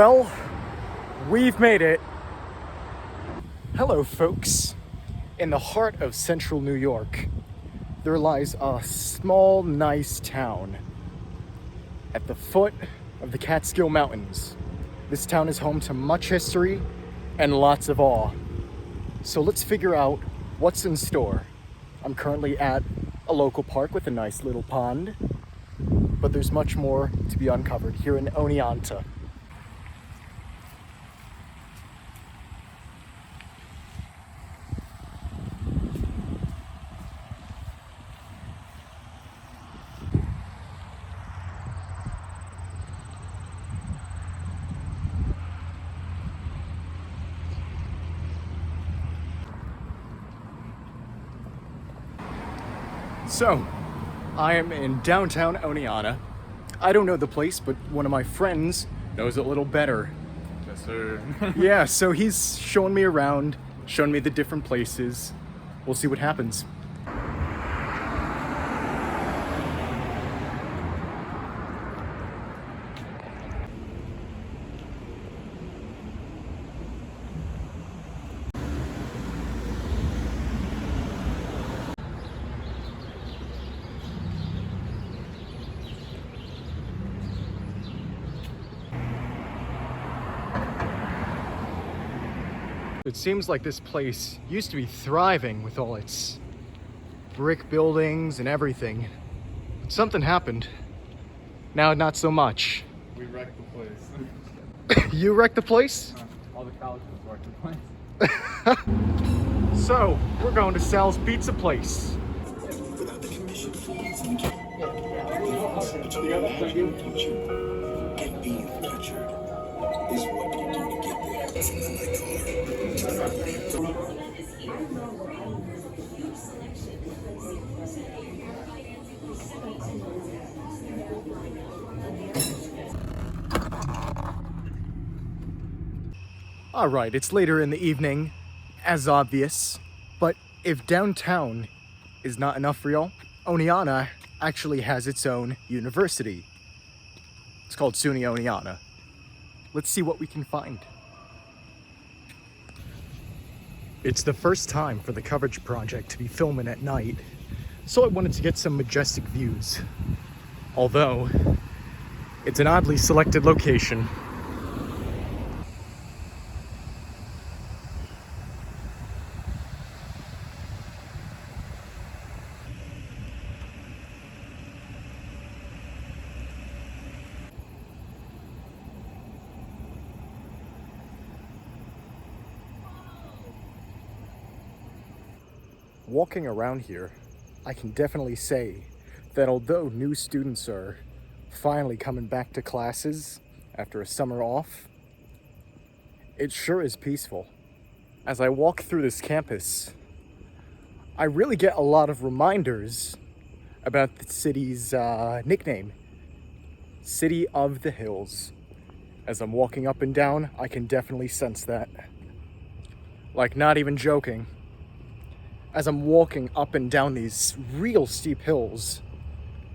Well, we've made it. Hello, folks. In the heart of central New York, there lies a small, nice town at the foot of the Catskill Mountains. This town is home to much history and lots of awe. So let's figure out what's in store. I'm currently at a local park with a nice little pond, but there's much more to be uncovered here in Oneonta. So, I am in downtown Oneonta. I don't know the place, but one of my friends knows it a little better. Yes, sir. Yeah, so he's showing me around, showing me the different places. We'll see what happens. It seems like this place used to be thriving with all its brick buildings and everything. But something happened. Now, not so much. We wrecked the place. You wrecked the place? All the colleges wrecked the place. So, we're going to Sal's Pizza Place. Without the commission fees and and being featured is what you do to get there. That's what I call Alright, it's later in the evening, as obvious, but if downtown is not enough for y'all, Oneonta actually has its own university. It's called SUNY Oneonta. Let's see what we can find. It's the first time for the coverage project to be filming at night, so I wanted to get some majestic views. Although, it's an oddly selected location. Walking around here, I can definitely say that although new students are finally coming back to classes after a summer off, it sure is peaceful. As I walk through this campus, I really get a lot of reminders about the city's nickname, City of the Hills. As I'm walking up and down, I can definitely sense that. Like, not even joking. As I'm walking up and down these real steep hills,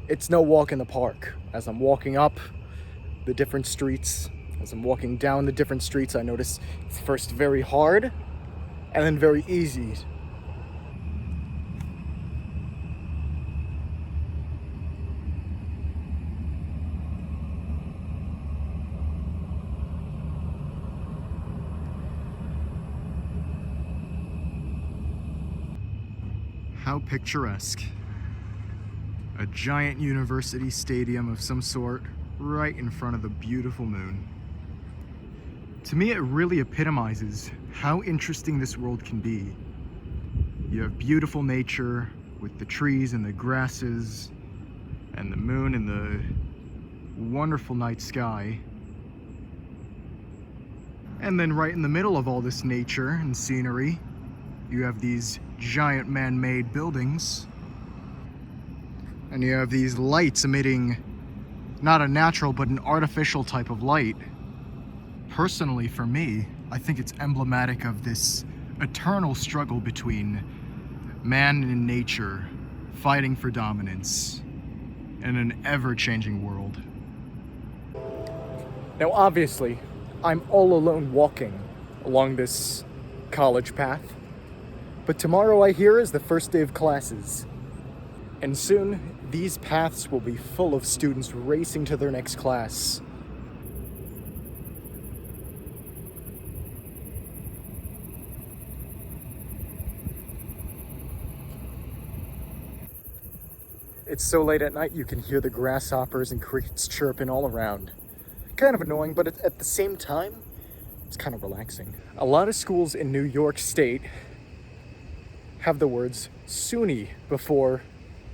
it's no walk in the park. As I'm walking up the different streets, as I'm walking down the different streets, I notice it's first very hard and then very easy. How picturesque. A giant university stadium of some sort right in front of the beautiful moon. To me, it really epitomizes how interesting this world can be. You have beautiful nature with the trees and the grasses and the moon and the wonderful night sky. And then right in the middle of all this nature and scenery, you have these giant man-made buildings, and you have these lights emitting not a natural but an artificial type of light. Personally, for me, I think it's emblematic of this eternal struggle between man and nature fighting for dominance in an ever-changing world. Now, obviously, I'm all alone walking along this college path. But tomorrow, I hear, is the first day of classes. And soon, these paths will be full of students racing to their next class. It's so late at night you can hear the grasshoppers and crickets chirping all around. Kind of annoying, but at the same time, it's kind of relaxing. A lot of schools in New York State have the words SUNY before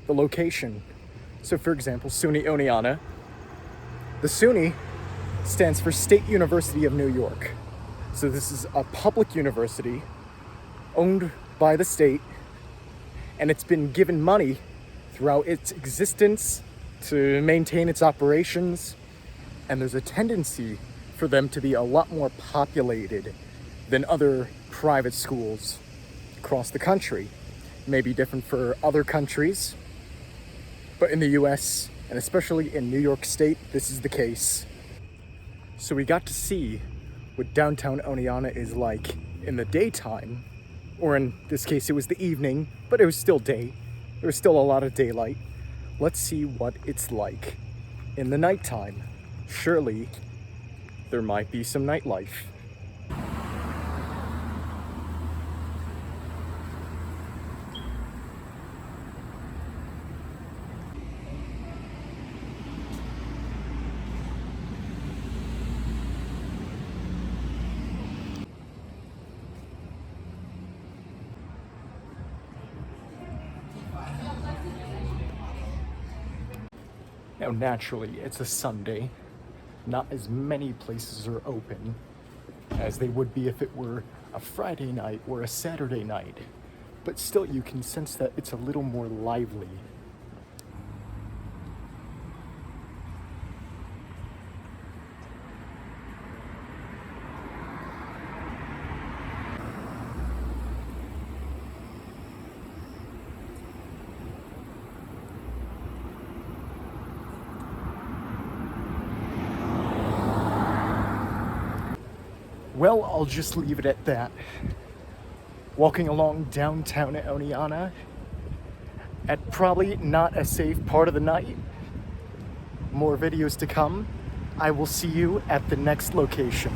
the location. So for example, SUNY Oneonta. The SUNY stands for State University of New York. So this is a public university owned by the state, and it's been given money throughout its existence to maintain its operations, and there's a tendency for them to be a lot more populated than other private schools across the country. Maybe different for other countries, but in the US, and especially in New York State, this is the case. So we got to see what downtown Oneonta is like in the daytime, or in this case it was the evening, but it was still day. There was still a lot of daylight. Let's see what it's like in the nighttime. Surely there might be some nightlife. Now, naturally, it's a Sunday. Not as many places are open as they would be if it were a Friday night or a Saturday night. But still, you can sense that it's a little more lively. Well, I'll just leave it at that. Walking along downtown Oneonta at probably not a safe part of the night. More videos to come. I will see you at the next location.